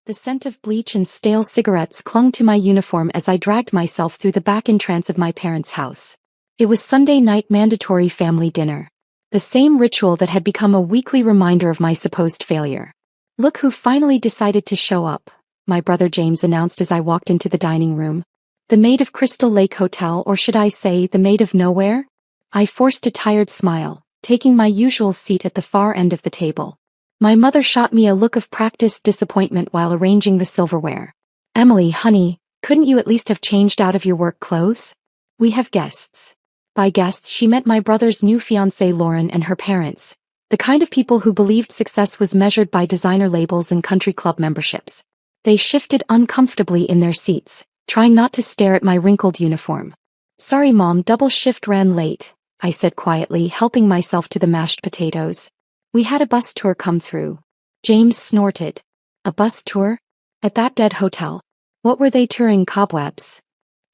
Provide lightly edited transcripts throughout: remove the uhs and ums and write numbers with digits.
The scent of bleach and stale cigarettes clung to my uniform as I dragged myself through the back entrance of my parents' house. It was Sunday night mandatory family dinner. The same ritual that had become a weekly reminder of my supposed failure. "Look who finally decided to show up," my brother James announced as I walked into the dining room. "The maid of Crystal Lake Hotel, or should I say, the maid of nowhere?" I forced a tired smile, taking my usual seat at the far end of the table. My mother shot me a look of practiced disappointment while arranging the silverware. "Emily, honey, couldn't you at least have changed out of your work clothes? We have guests." By guests she meant my brother's new fiancée Lauren and her parents, the kind of people who believed success was measured by designer labels and country club memberships. They shifted uncomfortably in their seats, trying not to stare at my wrinkled uniform. "Sorry Mom, double shift ran late," I said quietly, helping myself to the mashed potatoes. "We had a bus tour come through." James snorted. "A bus tour? At that dead hotel? What were they touring, cobwebs?"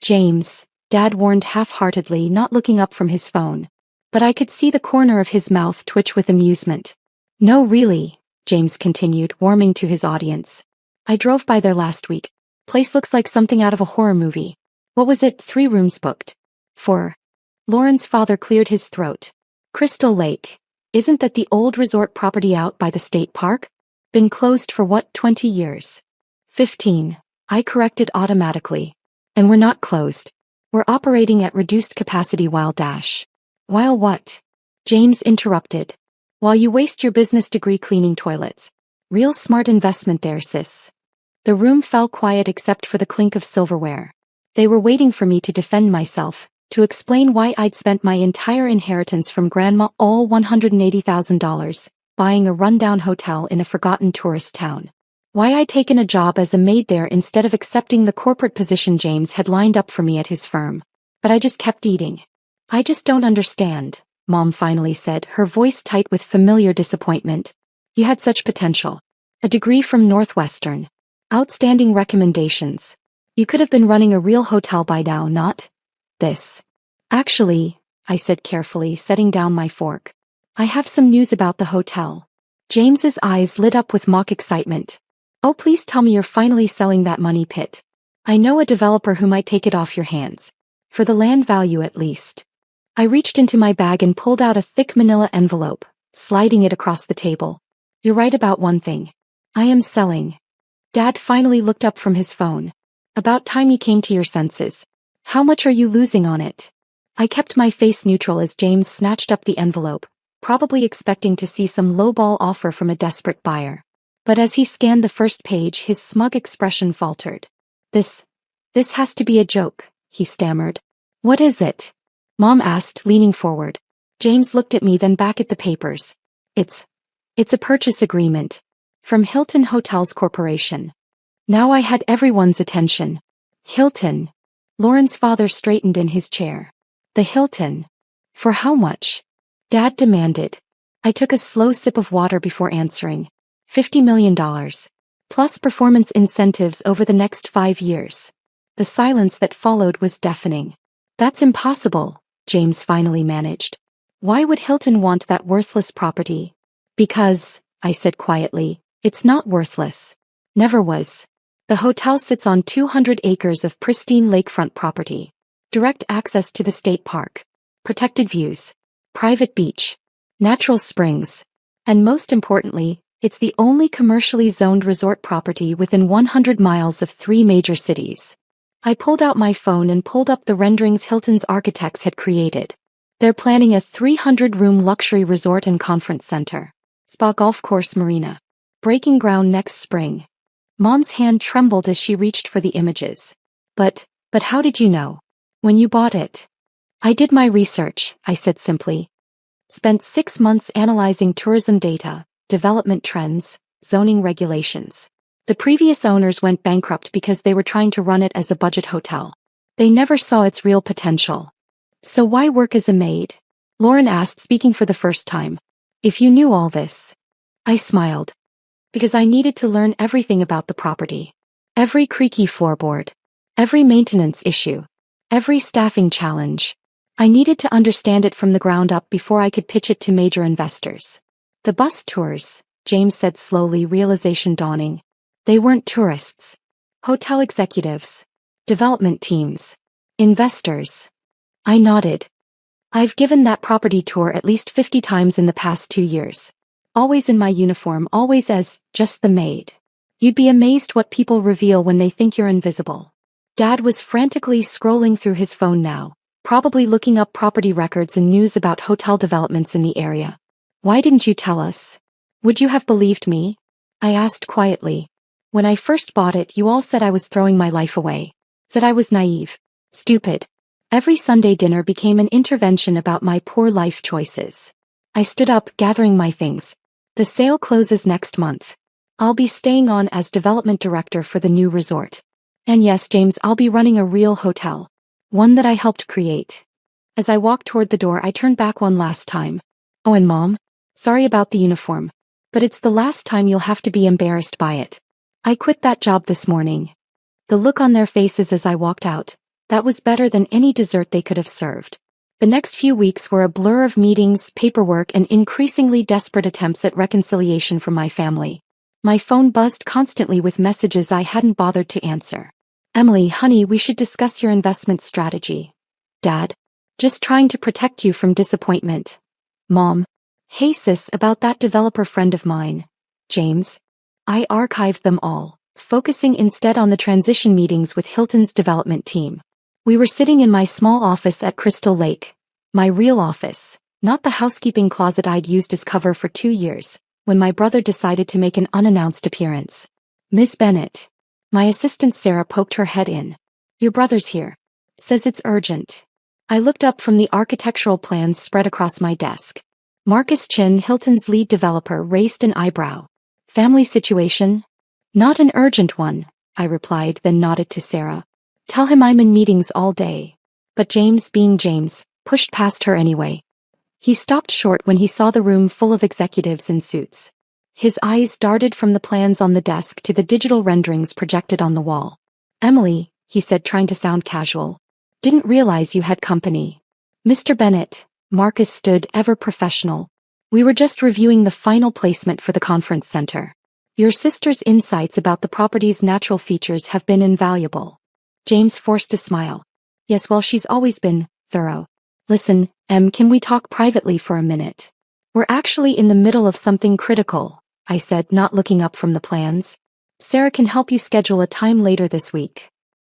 "James," Dad warned half-heartedly, not looking up from his phone. But I could see the corner of his mouth twitch with amusement. "No really," James continued, warming to his audience. "I drove by there last week. Place looks like something out of a horror movie. What was it, 3 rooms booked?" "4. Lauren's father cleared his throat. "Crystal Lake. Isn't that the old resort property out by the state park? Been closed for what, 20 years? 15, I corrected automatically. "And we're not closed. We're operating at reduced capacity while dash." "While what?" James interrupted. "While you waste your business degree cleaning toilets. Real smart investment there, sis." The room fell quiet except for the clink of silverware. They were waiting for me to defend myself, to explain why I'd spent my entire inheritance from Grandma, all $180,000, buying a rundown hotel in a forgotten tourist town. Why I'd taken a job as a maid there instead of accepting the corporate position James had lined up for me at his firm. But I just kept eating. "I just don't understand," Mom finally said, her voice tight with familiar disappointment. "You had such potential. A degree from Northwestern. Outstanding recommendations. You could have been running a real hotel by now, not this." "Actually," I said carefully, setting down my fork, "I have some news about the hotel." James's eyes lit up with mock excitement. "Oh, please tell me you're finally selling that money pit. I know a developer who might take it off your hands. For the land value at least." I reached into my bag and pulled out a thick manila envelope, sliding it across the table. "You're right about one thing. I am selling." Dad finally looked up from his phone. "About time you came to your senses. How much are you losing on it?" I kept my face neutral as James snatched up the envelope, probably expecting to see some lowball offer from a desperate buyer. But as he scanned the first page, his smug expression faltered. This has to be a joke," he stammered. "What is it?" Mom asked, leaning forward. James looked at me, then back at the papers. It's a purchase agreement. From Hilton Hotels Corporation." Now I had everyone's attention. "Hilton." Lauren's father straightened in his chair. "The Hilton? For how much?" Dad demanded. I took a slow sip of water before answering. $50 million. Plus performance incentives over the next 5 years. The silence that followed was deafening. "That's impossible," James finally managed. "Why would Hilton want that worthless property?" "Because," I said quietly, "it's not worthless. Never was. The hotel sits on 200 acres of pristine lakefront property. Direct access to the state park. Protected views. Private beach. Natural springs. And most importantly, it's the only commercially zoned resort property within 100 miles of 3 major cities." I pulled out my phone and pulled up the renderings Hilton's architects had created. They're planning a 300-room luxury resort and conference center. Spa golf course marina. Breaking ground next spring. Mom's hand trembled as she reached for the images. But how did you know? When you bought it?" "I did my research," I said simply. "Spent 6 months analyzing tourism data, development trends, zoning regulations. The previous owners went bankrupt because they were trying to run it as a budget hotel. They never saw its real potential." "So why work as a maid?" Lauren asked, speaking for the first time. "If you knew all this." I smiled. "Because I needed to learn everything about the property. Every creaky floorboard. Every maintenance issue. Every staffing challenge. I needed to understand it from the ground up before I could pitch it to major investors." "The bus tours," James said slowly, realization dawning. They weren't tourists. Hotel executives. Development teams. Investors. I nodded. I've given that property tour at least 50 times in the past 2 years. Always in my uniform, always as just the maid. You'd be amazed what people reveal when they think you're invisible. Dad was frantically scrolling through his phone now, probably looking up property records and news about hotel developments in the area. Why didn't you tell us? Would you have believed me? I asked quietly. When I first bought it, you all said I was throwing my life away. Said I was naive. Stupid. Every Sunday dinner became an intervention about my poor life choices. I stood up, gathering my things. The sale closes next month. I'll be staying on as development director for the new resort. And yes, James, I'll be running a real hotel. One that I helped create. As I walked toward the door, I turned back one last time. Oh, and Mom? Sorry about the uniform. But it's the last time you'll have to be embarrassed by it. I quit that job this morning. The look on their faces as I walked out. That was better than any dessert they could have served. The next few weeks were a blur of meetings, paperwork, and increasingly desperate attempts at reconciliation from my family. My phone buzzed constantly with messages I hadn't bothered to answer. Emily, honey, we should discuss your investment strategy. Dad, just trying to protect you from disappointment. Mom, hey sis, about that developer friend of mine. James. I archived them all, focusing instead on the transition meetings with Hilton's development team. We were sitting in my small office at Crystal Lake. My real office, not the housekeeping closet I'd used as cover for 2 years, when my brother decided to make an unannounced appearance. Miss Bennett. My assistant Sarah poked her head in. Your brother's here. Says it's urgent. I looked up from the architectural plans spread across my desk. Marcus Chin, Hilton's lead developer, raised an eyebrow. Family situation? Not an urgent one, I replied, then nodded to Sarah. Tell him I'm in meetings all day. But James, being James, pushed past her anyway. He stopped short when he saw the room full of executives in suits. His eyes darted from the plans on the desk to the digital renderings projected on the wall. Emily, he said, trying to sound casual. Didn't realize you had company. Mr. Bennett, Marcus stood, ever professional. We were just reviewing the final placement for the conference center. Your sister's insights about the property's natural features have been invaluable. James forced a smile. Yes, well, she's always been thorough. Listen, Em, can we talk privately for a minute? We're actually in the middle of something critical, I said, not looking up from the plans. Sarah can help you schedule a time later this week.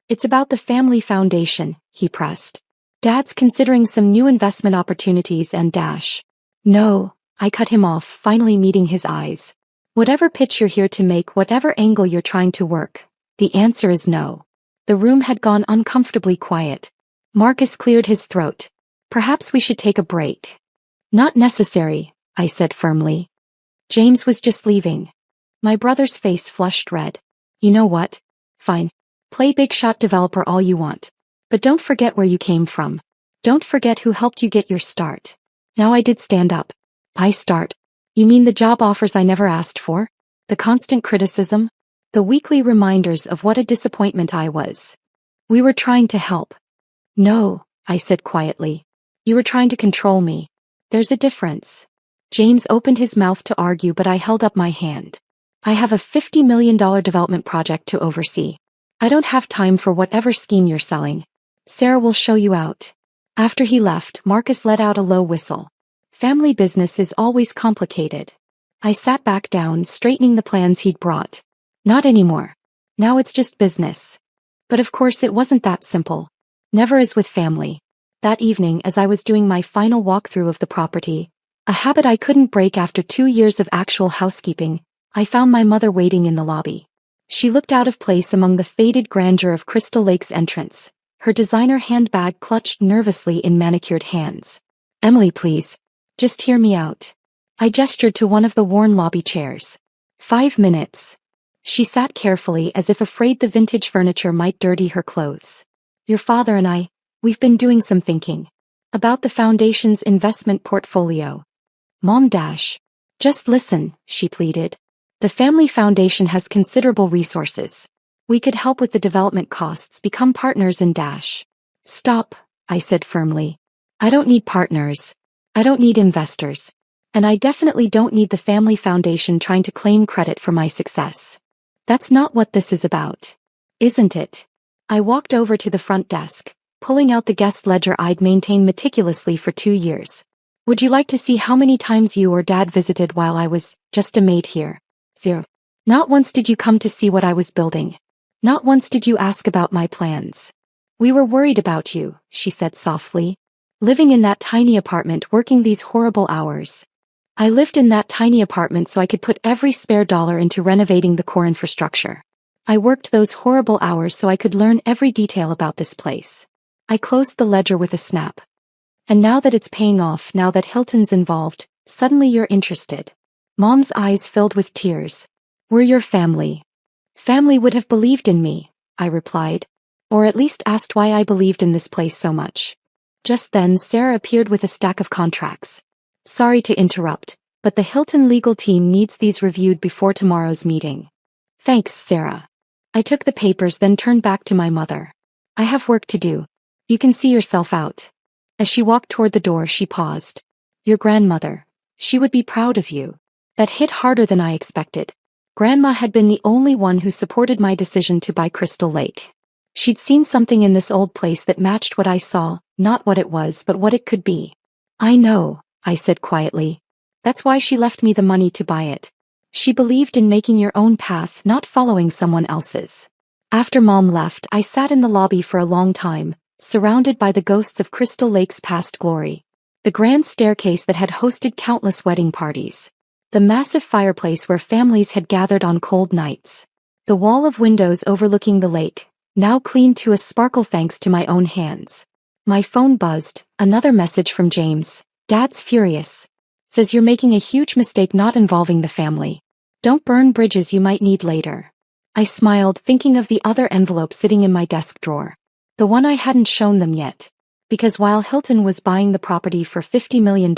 It's about the family foundation, he pressed. Dad's considering some new investment opportunities and dash. No, I cut him off, finally meeting his eyes. Whatever pitch you're here to make, whatever angle you're trying to work, the answer is no. The room had gone uncomfortably quiet. Marcus cleared his throat. Perhaps we should take a break. Not necessary, I said firmly. James was just leaving. My brother's face flushed red. You know what? Fine. Play big shot developer all you want. But don't forget where you came from. Don't forget who helped you get your start. Now I did stand up. I start. You mean the job offers I never asked for? The constant criticism? The weekly reminders of what a disappointment I was. We were trying to help. No, I said quietly. You were trying to control me. There's a difference. James opened his mouth to argue, but I held up my hand. I have a $50 million development project to oversee. I don't have time for whatever scheme you're selling. Sarah will show you out. After he left, Marcus let out a low whistle. Family business is always complicated. I sat back down, straightening the plans he'd brought. Not anymore. Now it's just business. But of course it wasn't that simple. Never as with family. That evening, as I was doing my final walkthrough of the property, a habit I couldn't break after 2 years of actual housekeeping, I found my mother waiting in the lobby. She looked out of place among the faded grandeur of Crystal Lake's entrance, her designer handbag clutched nervously in manicured hands. Emily, please. Just hear me out. I gestured to one of the worn lobby chairs. 5 minutes. She sat carefully, as if afraid the vintage furniture might dirty her clothes. Your father and we've been doing some thinking. About the foundation's investment portfolio. Mom dash. Just listen, she pleaded. The family foundation has considerable resources. We could help with the development costs, become partners in dash. Stop, I said firmly. I don't need partners. I don't need investors. And I definitely don't need the family foundation trying to claim credit for my success. That's not what this is about. Isn't it? I walked over to the front desk, pulling out the guest ledger I'd maintained meticulously for 2 years. Would you like to see how many times you or Dad visited while I was just a maid here? 0. Not once did you come to see what I was building. Not once did you ask about my plans. We were worried about you, she said softly. Living in that tiny apartment, working these horrible hours. I lived in that tiny apartment so I could put every spare dollar into renovating the core infrastructure. I worked those horrible hours so I could learn every detail about this place. I closed the ledger with a snap. And now that it's paying off, now that Hilton's involved, suddenly you're interested. Mom's eyes filled with tears. We're your family. Family would have believed in me, I replied. Or at least asked why I believed in this place so much. Just then Sarah appeared with a stack of contracts. Sorry to interrupt, but the Hilton legal team needs these reviewed before tomorrow's meeting. Thanks, Sarah. I took the papers then turned back to my mother. I have work to do. You can see yourself out. As she walked toward the door she paused. Your grandmother. She would be proud of you. That hit harder than I expected. Grandma had been the only one who supported my decision to buy Crystal Lake. She'd seen something in this old place that matched what I saw, not what it was but what it could be. I know, I said quietly. That's why she left me the money to buy it. She believed in making your own path, not following someone else's. After Mom left, I sat in the lobby for a long time, surrounded by the ghosts of Crystal Lake's past glory. The grand staircase that had hosted countless wedding parties. The massive fireplace where families had gathered on cold nights. The wall of windows overlooking the lake, now cleaned to a sparkle thanks to my own hands. My phone buzzed, another message from James. Dad's furious. Says you're making a huge mistake not involving the family. Don't burn bridges you might need later. I smiled, thinking of the other envelope sitting in my desk drawer. The one I hadn't shown them yet. Because while Hilton was buying the property for $50 million,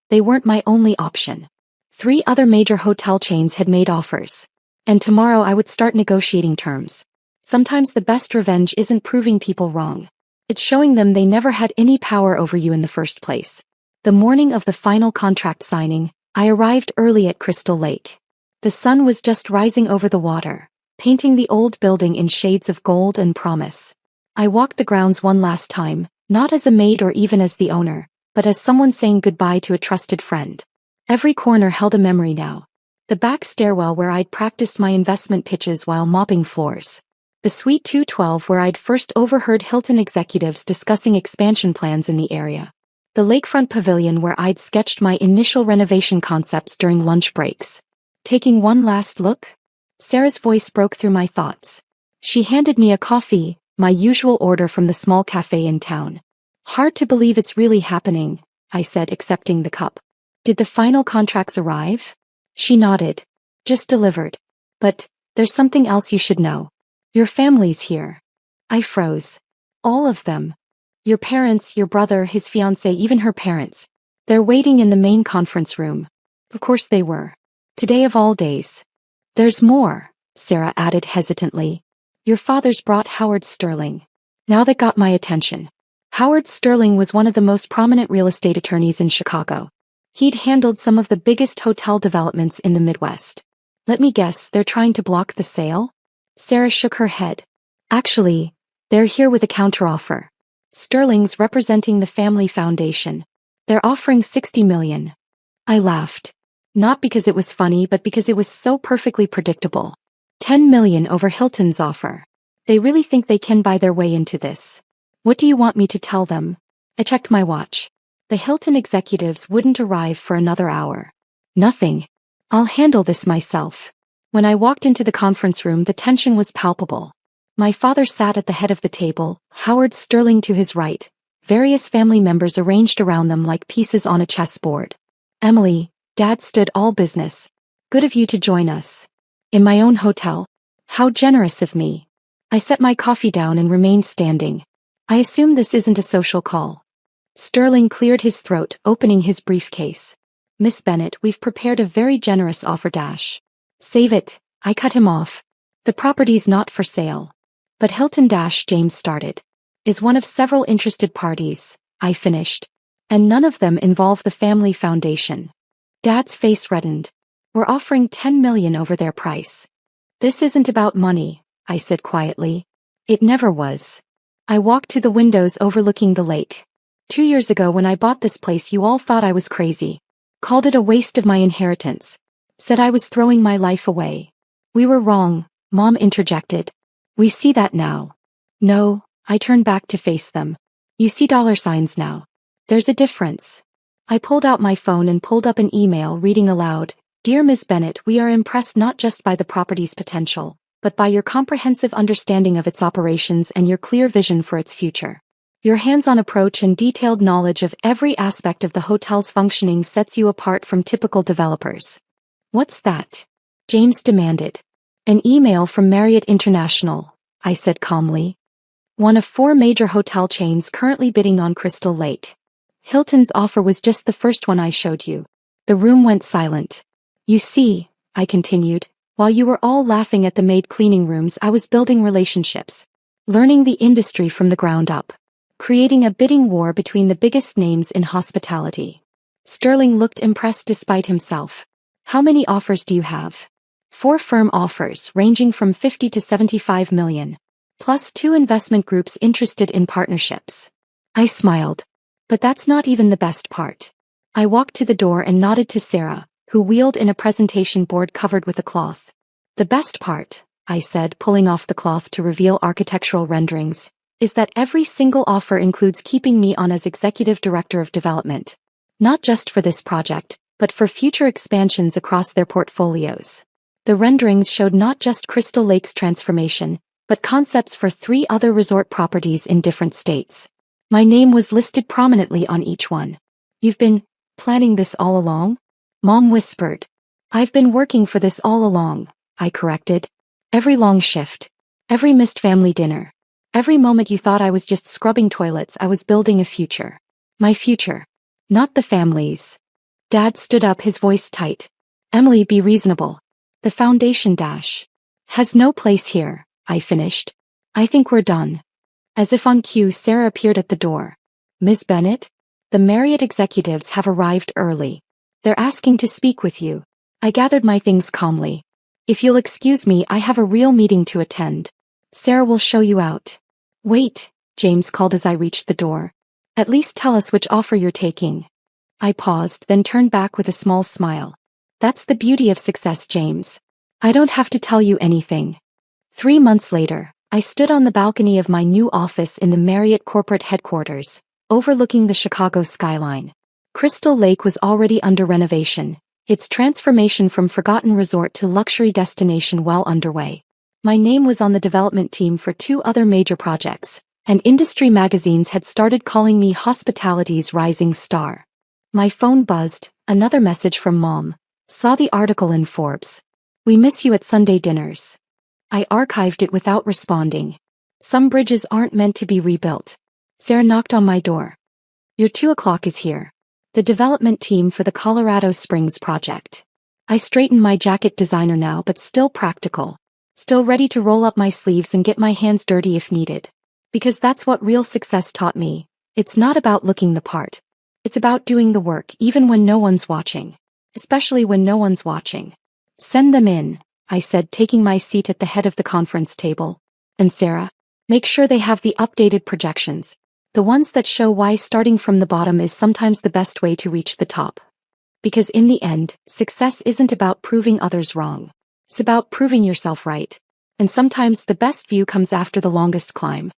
they weren't my only option. 3 other major hotel chains had made offers. And tomorrow I would start negotiating terms. Sometimes the best revenge isn't proving people wrong. It's showing them they never had any power over you in the first place. The morning of the final contract signing, I arrived early at Crystal Lake. The sun was just rising over the water, painting the old building in shades of gold and promise. I walked the grounds one last time, not as a maid or even as the owner, but as someone saying goodbye to a trusted friend. Every corner held a memory now. The back stairwell where I'd practiced my investment pitches while mopping floors. The Suite 212 where I'd first overheard Hilton executives discussing expansion plans in the area. The lakefront pavilion where I'd sketched my initial renovation concepts during lunch breaks. Taking one last look? Sarah's voice broke through my thoughts. She handed me a coffee, my usual order from the small cafe in town. Hard to believe it's really happening, I said, accepting the cup. Did the final contracts arrive? She nodded. Just delivered. But, there's something else you should know. Your family's here. I froze. All of them. Your parents, your brother, his fiancée, even her parents. They're waiting in the main conference room. Of course they were. Today of all days. There's more, Sarah added hesitantly. Your father's brought Howard Sterling. Now that got my attention. Howard Sterling was one of the most prominent real estate attorneys in Chicago. He'd handled some of the biggest hotel developments in the Midwest. Let me guess, they're trying to block the sale? Sarah shook her head. Actually, they're here with a counteroffer. Sterling's representing the family foundation. They're offering $60 million. I laughed. Not because it was funny but because it was so perfectly predictable. $10 million over Hilton's offer. They really think they can buy their way into this. What do you want me to tell them? I checked my watch. The Hilton executives wouldn't arrive for another hour. Nothing. I'll handle this myself. When I walked into the conference room, the tension was palpable. My father sat at the head of the table, Howard Sterling to his right, various family members arranged around them like pieces on a chessboard. Emily, Dad stood all business. Good of you to join us. In my own hotel. How generous of me. I set my coffee down and remained standing. I assume this isn't a social call. Sterling cleared his throat, opening his briefcase. Miss Bennett, we've prepared a very generous offer dash. Save it, I cut him off. The property's not for sale. But Hilton dash, James started. Is one of several interested parties, I finished. And none of them involve the family foundation. Dad's face reddened. We're offering $10 million over their price. This isn't about money, I said quietly. It never was. I walked to the windows overlooking the lake. 2 years ago when I bought this place you all thought I was crazy. Called it a waste of my inheritance. Said I was throwing my life away. We were wrong, Mom interjected. We see that now. No, I turned back to face them. You see dollar signs now. There's a difference. I pulled out my phone and pulled up an email reading aloud. Dear Ms. Bennett, we are impressed not just by the property's potential, but by your comprehensive understanding of its operations and your clear vision for its future. Your hands-on approach and detailed knowledge of every aspect of the hotel's functioning sets you apart from typical developers. What's that? James demanded. An email from Marriott International, I said calmly. One of 4 major hotel chains currently bidding on Crystal Lake. Hilton's offer was just the first one I showed you. The room went silent. You see, I continued, while you were all laughing at the maid cleaning rooms, I was building relationships. Learning the industry from the ground up. Creating a bidding war between the biggest names in hospitality. Sterling looked impressed despite himself. How many offers do you have? 4 firm offers ranging from 50 to 75 million. Plus 2 investment groups interested in partnerships. I smiled. But that's not even the best part. I walked to the door and nodded to Sarah, who wheeled in a presentation board covered with a cloth. The best part, I said, pulling off the cloth to reveal architectural renderings, is that every single offer includes keeping me on as Executive Director of Development. Not just for this project, but for future expansions across their portfolios. The renderings showed not just Crystal Lake's transformation, but concepts for 3 other resort properties in different states. My name was listed prominently on each one. You've been planning this all along? Mom whispered. I've been working for this all along, I corrected. Every long shift. Every missed family dinner. Every moment you thought I was just scrubbing toilets, I was building a future. My future. Not the family's. Dad stood up, his voice tight. Emily, be reasonable. The foundation has no place here, I finished. I think we're done. As if on cue, Sarah appeared at the door. Ms. Bennett? The Marriott executives have arrived early. They're asking to speak with you. I gathered my things calmly. If you'll excuse me, I have a real meeting to attend. Sarah will show you out. Wait, James called as I reached the door. At least tell us which offer you're taking. I paused, then turned back with a small smile. That's the beauty of success, James. I don't have to tell you anything. 3 months later, I stood on the balcony of my new office in the Marriott corporate headquarters, overlooking the Chicago skyline. Crystal Lake was already under renovation, its transformation from forgotten resort to luxury destination well underway. My name was on the development team for 2 other major projects, and industry magazines had started calling me hospitality's rising star. My phone buzzed, another message from Mom. Saw the article in Forbes. We miss you at Sunday dinners. I archived it without responding. Some bridges aren't meant to be rebuilt. Sarah knocked on my door. Your 2 o'clock is here. The development team for the Colorado Springs project. I straightened my jacket, designer now but still practical. Still ready to roll up my sleeves and get my hands dirty if needed. Because that's what real success taught me. It's not about looking the part. It's about doing the work even when no one's watching. Especially when no one's watching. Send them in, I said, taking my seat at the head of the conference table. And Sarah, make sure they have the updated projections. The ones that show why starting from the bottom is sometimes the best way to reach the top. Because in the end, success isn't about proving others wrong. It's about proving yourself right. And sometimes the best view comes after the longest climb.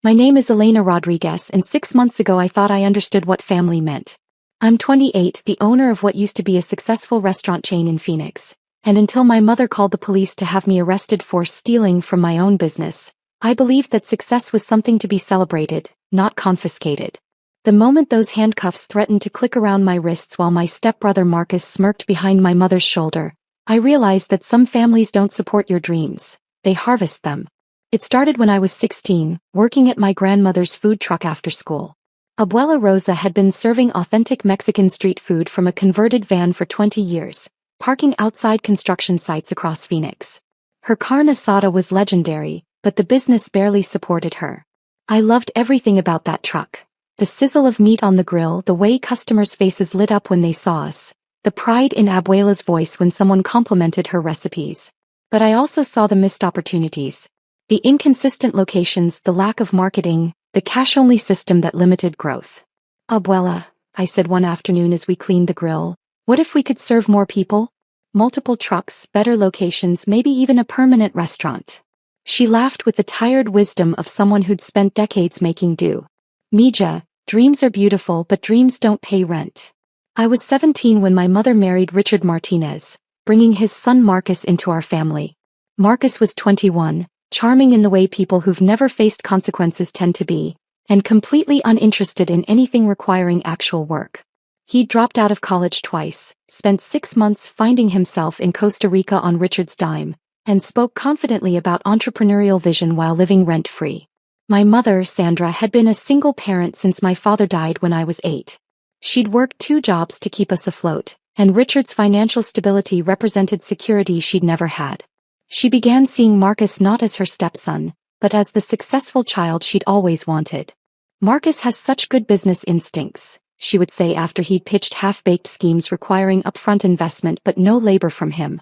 My name is Elena Rodriguez, and 6 months ago I thought I understood what family meant. I'm 28, the owner of what used to be a successful restaurant chain in Phoenix, and until my mother called the police to have me arrested for stealing from my own business, I believed that success was something to be celebrated, not confiscated. The moment those handcuffs threatened to click around my wrists while my stepbrother Marcus smirked behind my mother's shoulder, I realized that some families don't support your dreams, they harvest them. It started when I was 16, working at my grandmother's food truck after school. Abuela Rosa had been serving authentic Mexican street food from a converted van for 20 years, parking outside construction sites across Phoenix. Her carne asada was legendary, but the business barely supported her. I loved everything about that truck. The sizzle of meat on the grill, the way customers' faces lit up when they saw us, the pride in Abuela's voice when someone complimented her recipes. But I also saw the missed opportunities. The inconsistent locations, the lack of marketing, the cash-only system that limited growth. Abuela, I said one afternoon as we cleaned the grill, what if we could serve more people? Multiple trucks, better locations, maybe even a permanent restaurant. She laughed with the tired wisdom of someone who'd spent decades making do. Mija, dreams are beautiful but dreams don't pay rent. I was 17 when my mother married Richard Martinez, bringing his son Marcus into our family. Marcus was 21, charming in the way people who've never faced consequences tend to be, and completely uninterested in anything requiring actual work. He dropped out of college twice, spent 6 months finding himself in Costa Rica on Richard's dime, and spoke confidently about entrepreneurial vision while living rent-free. My mother, Sandra, had been a single parent since my father died when I was 8. She'd worked 2 jobs to keep us afloat, and Richard's financial stability represented security she'd never had. She began seeing Marcus not as her stepson, but as the successful child she'd always wanted. Marcus has such good business instincts, she would say after he'd pitched half-baked schemes requiring upfront investment but no labor from him.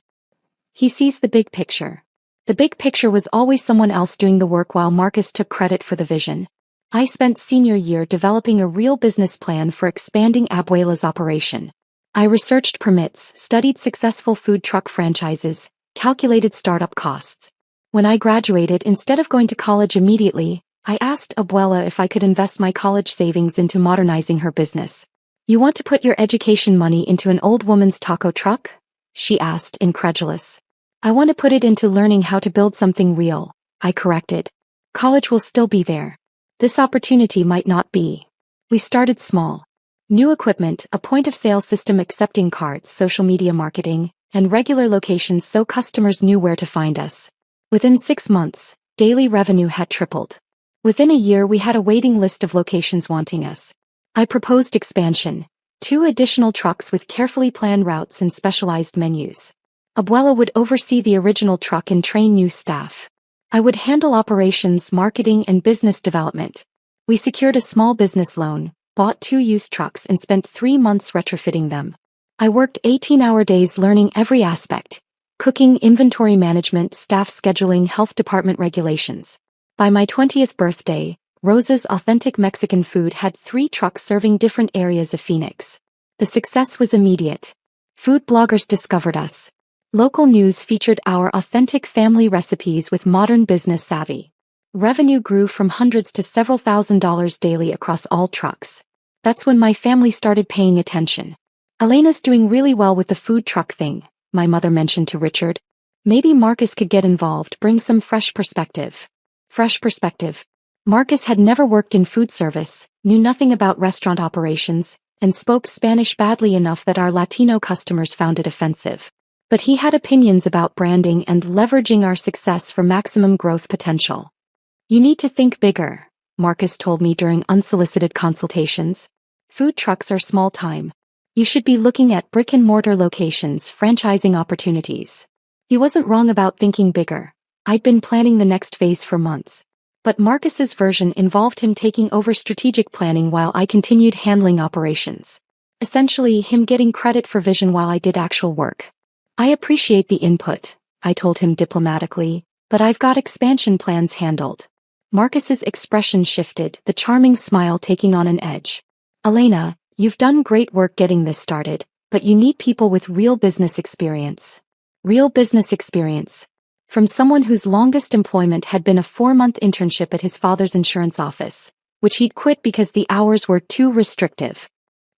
He sees the big picture. The big picture was always someone else doing the work while Marcus took credit for the vision. I spent senior year developing a real business plan for expanding Abuela's operation. I researched permits, studied successful food truck franchises, calculated startup costs. When I graduated, instead of going to college immediately, I asked Abuela if I could invest my college savings into modernizing her business. "You want to put your education money into an old woman's taco truck?" she asked, incredulous. "I want to put it into learning how to build something real," I corrected. "College will still be there. This opportunity might not be." We started small. New equipment, a point-of-sale system accepting cards, social media marketing, and regular locations so customers knew where to find us. Within 6 months, daily revenue had tripled. Within a year we had a waiting list of locations wanting us. I proposed expansion. 2 additional trucks with carefully planned routes and specialized menus. Abuela would oversee the original truck and train new staff. I would handle operations, marketing, and business development. We secured a small business loan, bought 2 used trucks and spent 3 months retrofitting them. I worked 18-hour days learning every aspect: cooking, inventory management, staff scheduling, health department regulations. By my 20th birthday, Rosa's authentic Mexican food had 3 trucks serving different areas of Phoenix. The success was immediate. Food bloggers discovered us. Local news featured our authentic family recipes with modern business savvy. Revenue grew from hundreds to several $1,000s daily across all trucks. That's when my family started paying attention. "Elena's doing really well with the food truck thing," my mother mentioned to Richard. "Maybe Marcus could get involved, bring some fresh perspective." Fresh perspective. Marcus had never worked in food service, knew nothing about restaurant operations, and spoke Spanish badly enough that our Latino customers found it offensive. But he had opinions about branding and leveraging our success for maximum growth potential. "You need to think bigger," Marcus told me during unsolicited consultations. "Food trucks are small time. You should be looking at brick-and-mortar locations, franchising opportunities." He wasn't wrong about thinking bigger. I'd been planning the next phase for months. But Marcus's version involved him taking over strategic planning while I continued handling operations. Essentially, him getting credit for vision while I did actual work. "I appreciate the input," I told him diplomatically, "but I've got expansion plans handled." Marcus's expression shifted, the charming smile taking on an edge. "Elena, you've done great work getting this started, but you need people with real business experience." Real business experience. From someone whose longest employment had been a 4-month internship at his father's insurance office, which he'd quit because the hours were too restrictive.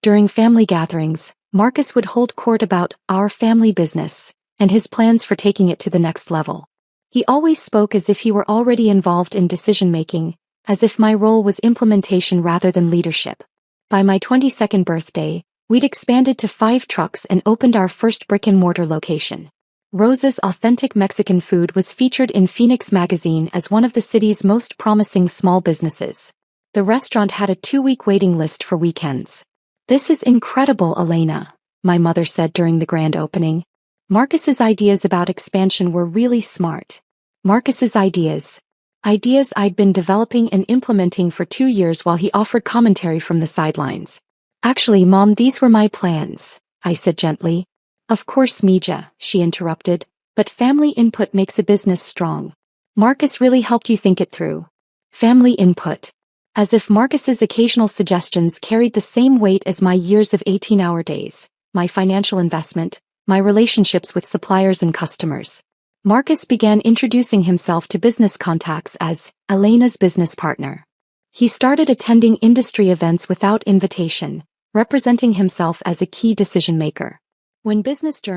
During family gatherings, Marcus would hold court about our family business and his plans for taking it to the next level. He always spoke as if he were already involved in decision-making, as if my role was implementation rather than leadership. By my 22nd birthday, we'd expanded to 5 trucks and opened our first brick-and-mortar location. Rosa's authentic Mexican food was featured in Phoenix magazine as one of the city's most promising small businesses. The restaurant had a 2-week waiting list for weekends. "This is incredible, Elena," my mother said during the grand opening. Marcus's ideas about expansion were really smart. Marcus's ideas. Ideas I'd been developing and implementing for 2 years while he offered commentary from the sidelines. "Actually, Mom, these were my plans," I said gently. "Of course, Mija," she interrupted, But family input makes a business strong. Marcus really helped you think it through. Family input. As if Marcus's occasional suggestions carried the same weight as my years of 18-hour days, my financial investment, my relationships with suppliers and customers. Marcus began introducing himself to business contacts as Elena's business partner. He started attending industry events without invitation, representing himself as a key decision maker. When business journals